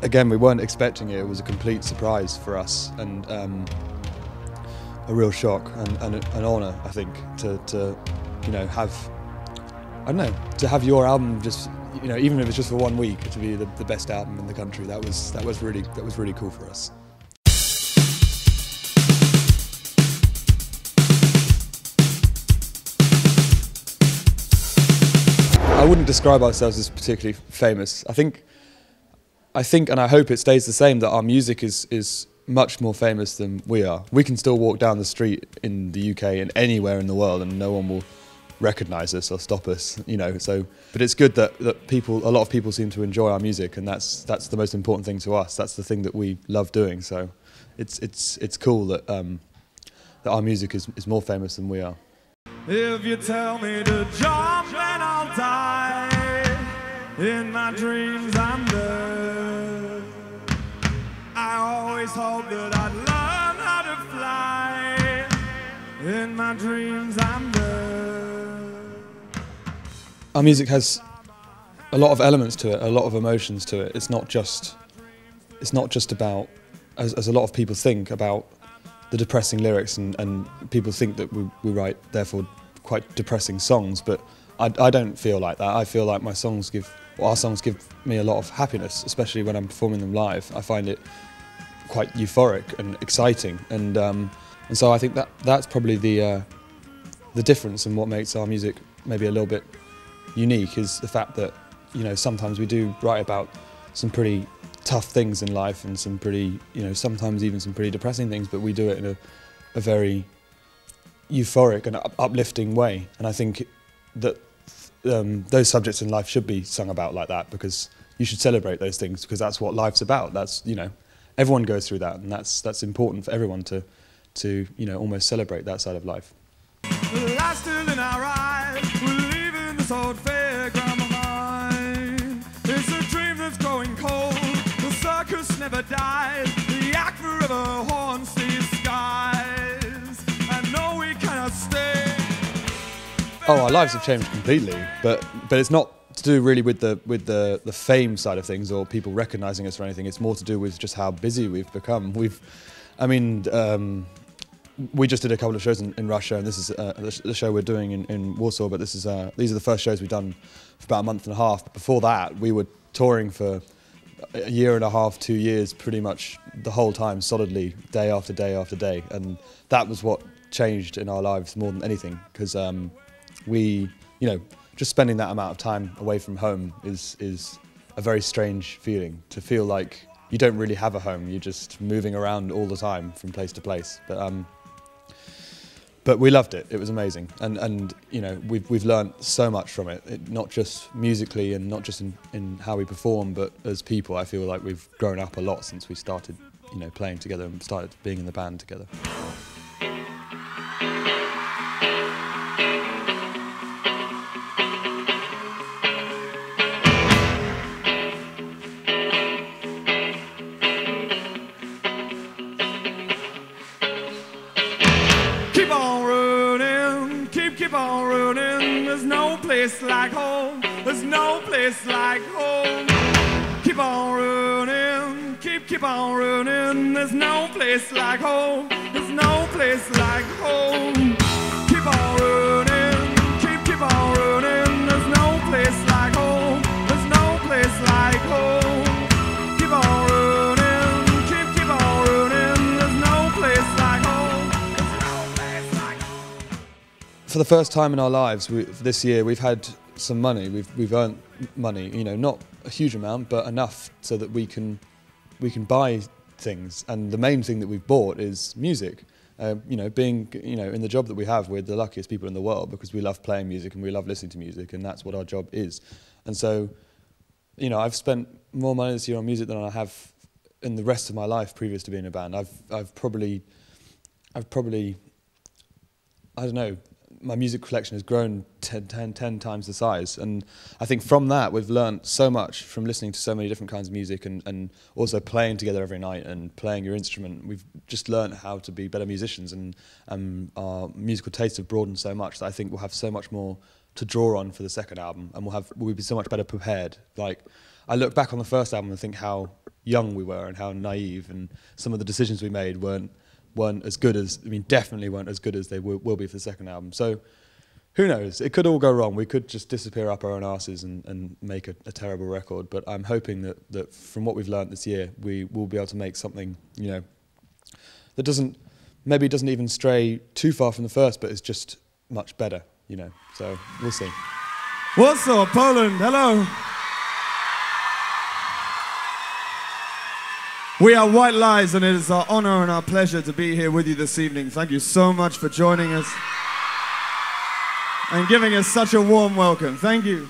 again, we weren't expecting it. It was a complete surprise for us, and a real shock and an honour, I think, to you know, have, I don't know, to have your album just, you know, even if it's just for 1 week, to be the best album in the country. That was really cool for us. I wouldn't describe ourselves as particularly famous. I think, and I hope it stays the same, that our music is much more famous than we are. We can still walk down the street in the UK and anywhere in the world, and no one will recognise us or stop us, you know. So, but it's good that a lot of people seem to enjoy our music, and that's the most important thing to us. That's the thing that we love doing. So, it's cool that that our music is more famous than we are. If you tell me to jump, then I'll die. In my dreams I'm there. I always hope that I'd learn how to fly. In my dreams I'm there. Our music has a lot of elements to it, a lot of emotions to it. It's not just about, as a lot of people think, about the depressing lyrics, and people think that we write, therefore, quite depressing songs, but I don't feel like that. I feel like our songs give me a lot of happiness, especially when I'm performing them live. I find it quite euphoric and exciting, and so I think that's probably the difference, and what makes our music maybe a little bit unique is the fact that, you know, sometimes we do write about some pretty tough things in life, and some pretty, you know, sometimes even some pretty depressing things, but we do it in a very euphoric and uplifting way. And I think that those subjects in life should be sung about like that, because you should celebrate those things, because that's what life's about. That's, you know, everyone goes through that, and that's important for everyone to you know, almost celebrate that side of life. The lights still in our eyes, we're leaving this old fairground behind. It's a dream that's growing cold. Circus never dies, the act forever haunts these skies. I know we cannot stay. Oh, our lives have changed completely, but it's not to do really with the fame side of things or people recognising us or anything. It's more to do with just how busy we've become. We just did a couple of shows in Russia, and this is the show we're doing in Warsaw. But these are the first shows we've done for about a month and a half. But before that, we were touring for a year and a half, 2 years, pretty much the whole time, solidly, day after day after day. And that was what changed in our lives more than anything, because we, you know, just spending that amount of time away from home is a very strange feeling, to feel like you don't really have a home, you're just moving around all the time from place to place. But we loved it. It was amazing, and you know, we've learned so much from it, not just musically and not just in how we perform, but as people. I feel like we've grown up a lot since we started, you know, playing together and started being in the band together. Keep on running, there's no place like home, there's no place like home. Keep on running, keep on running, there's no place like home, there's no place like home. Keep on running, keep on running, there's no place like home, there's no place like home. Keep on running, keep on running, there's no place like home, there's no place like home. For the first time in our lives, this year, we've had some money. We've earned money, you know, not a huge amount, but enough so that we can buy things. And the main thing that we've bought is music. You know, being, you know, in the job that we have, we're the luckiest people in the world, because we love playing music and we love listening to music, and that's what our job is. And so, you know, I've spent more money this year on music than I have in the rest of my life previous to being in a band. I've probably, I don't know, my music collection has grown 10 times the size, and I think from that we've learned so much from listening to so many different kinds of music, and also playing together every night and playing your instrument. We've just learned how to be better musicians, and our musical tastes have broadened so much that I think we'll have so much more to draw on for the second album, and we'll be so much better prepared. Like, I look back on the first album and think how young we were and how naive, and some of the decisions we made weren't as good as, I mean, definitely weren't as good as they will be for the second album. So who knows? It could all go wrong. We could just disappear up our own asses and make a terrible record. But I'm hoping that from what we've learned this year, we will be able to make something, you know, that doesn't even stray too far from the first, but is just much better, you know. So we'll see. Warsaw, Poland, hello. We are White Lies, and it is our honor and our pleasure to be here with you this evening. Thank you so much for joining us and giving us such a warm welcome. Thank you.